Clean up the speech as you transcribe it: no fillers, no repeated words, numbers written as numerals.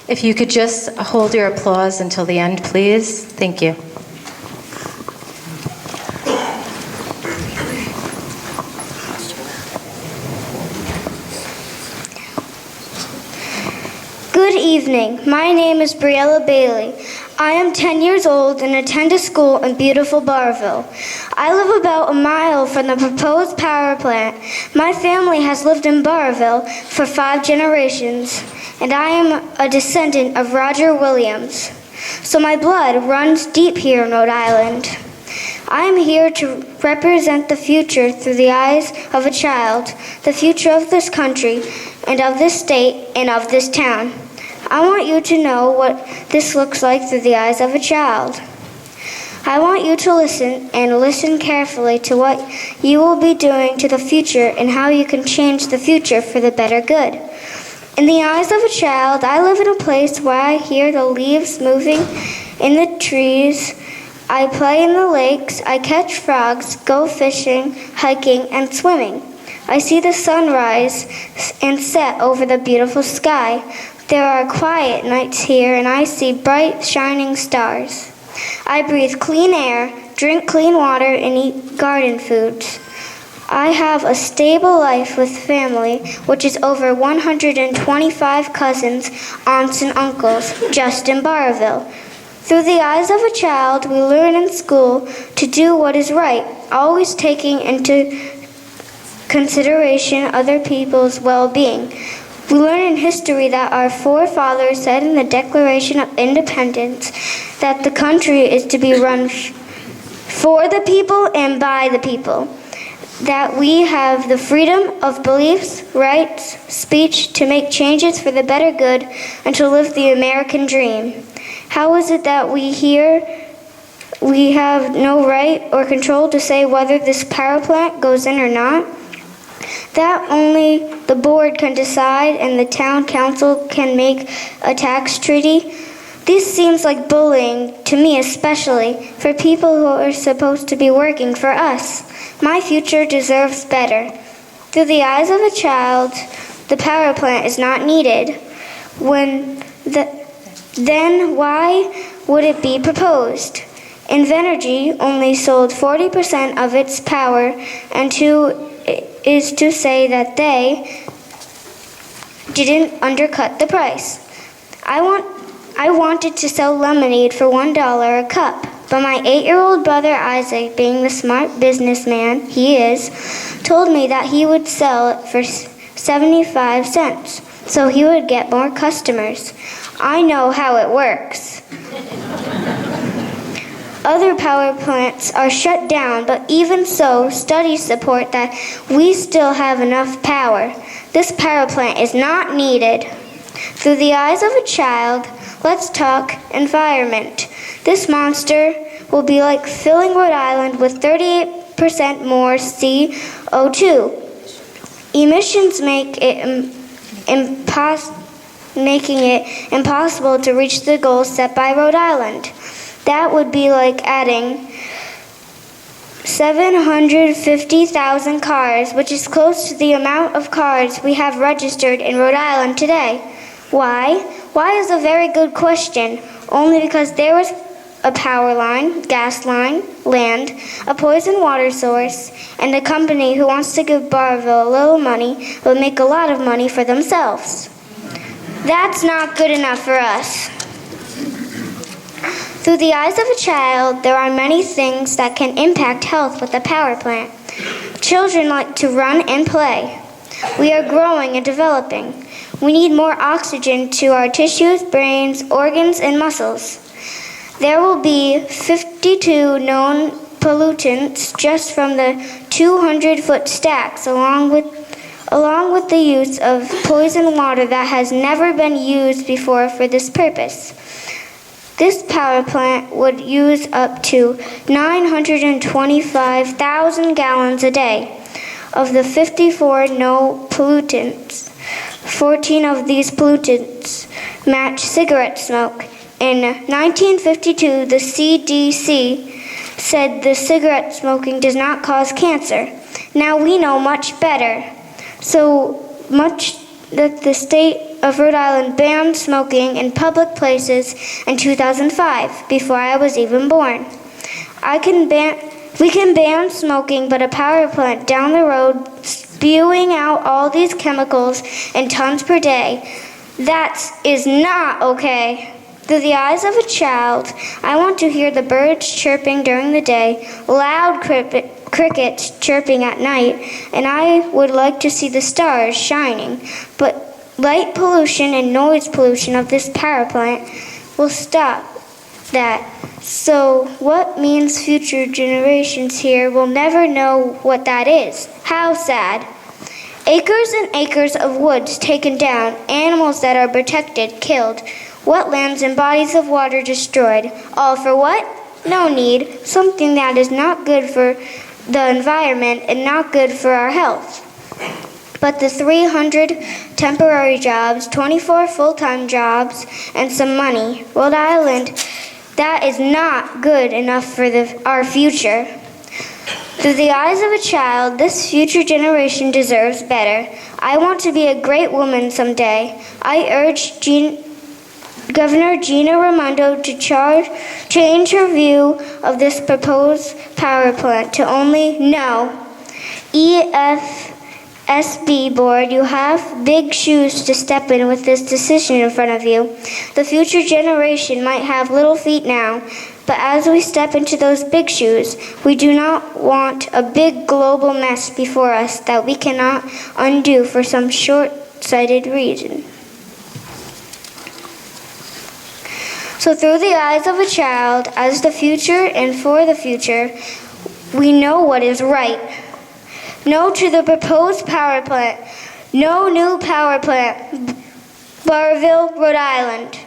If you could just hold your applause until the end, please. Thank you. Good evening. My name is Briella Bailey. I am 10 years old and attend a school in beautiful Barville. I live about a mile from the proposed power plant. My family has lived in Barville for 5 generations, and I am a descendant of Roger Williams. So my blood runs deep here in Rhode Island. I am here to represent the future through the eyes of a child, the future of this country and of this state and of this town. I want you to know what this looks like through the eyes of a child. I want you to listen and listen carefully to what you will be doing to the future and how you can change the future for the better good. In the eyes of a child, I live in a place where I hear the leaves moving in the trees. I play in the lakes. I catch frogs, go fishing, hiking, and swimming. I see the sun rise and set over the beautiful sky. There are quiet nights here, and I see bright, shining stars. I breathe clean air, drink clean water, and eat garden foods. I have a stable life with family, which is over 125 cousins, aunts, and uncles, just in Barville. Through the eyes of a child, we learn in school to do what is right, always taking into consideration other people's well-being. We learn in history that our forefathers said in the Declaration of Independence that the country is to be run for the people and by the people, that we have the freedom of beliefs, rights, speech to make changes for the better good and to live the American dream. How is it that we have no right or control to say whether this power plant goes in or not? That only the board can decide and the town council can make a tax treaty. This seems like bullying, to me especially, for people who are supposed to be working for us. My future deserves better. Through the eyes of a child, the power plant is not needed. Then why would it be proposed? Invenergy only sold 40% of its power, and is to say that they didn't undercut the price. I wanted to sell lemonade for $1 a cup, but my 8-year-old brother Isaac, being the smart businessman he is, told me that he would sell it for 75 cents, so he would get more customers. I know how it works. Other power plants are shut down, but even so, studies support that we still have enough power. This power plant is not needed. Through the eyes of a child, let's talk environment. This monster will be like filling Rhode Island with 38% more CO2. Emissions making it impossible to reach the goals set by Rhode Island. That would be like adding 750,000 cars, which is close to the amount of cars we have registered in Rhode Island today. Why? Why is a very good question. Only because there was a power line, gas line, land, a poison water source, and a company who wants to give Barville a little money but make a lot of money for themselves. That's not good enough for us. Through the eyes of a child, there are many things that can impact health with a power plant. Children like to run and play. We are growing and developing. We need more oxygen to our tissues, brains, organs, and muscles. There will be 52 known pollutants just from the 200-foot stacks, along with the use of poison water that has never been used before for this purpose. This power plant would use up to 925,000 gallons a day. Of the 54 no pollutants, 14 of these pollutants match cigarette smoke. In 1952, the CDC said the cigarette smoking does not cause cancer. Now we know much better. So much that the state of Rhode Island banned smoking in public places in 2005, before I was even born. We can ban smoking, but a power plant down the road spewing out all these chemicals in tons per day, that is not okay. Through the eyes of a child, I want to hear the birds chirping during the day, loud crickets chirping at night, and I would like to see the stars shining. But light pollution and noise pollution of this power plant will stop that. So what means future generations here will never know what that is. How sad. Acres and acres of woods taken down, animals that are protected killed, wetlands and bodies of water destroyed. All for what? No need. Something that is not good for the environment and not good for our health. But the 300 temporary jobs, 24 full-time jobs, and some money, Rhode Island, that is not good enough for our future. Through the eyes of a child, this future generation deserves better. I want to be a great woman someday. I urge Governor Gina Raimondo to change her view of this proposed power plant to only no. Efsb board, you have big shoes to step in with this decision in front of you. The future generation might have little feet now, but as we step into those big shoes, we do not want a big global mess before us that we cannot undo for some short-sighted reason. So through the eyes of a child, as the future and for the future, we know what is right. No to the proposed power plant. No new power plant. Barville, Rhode Island.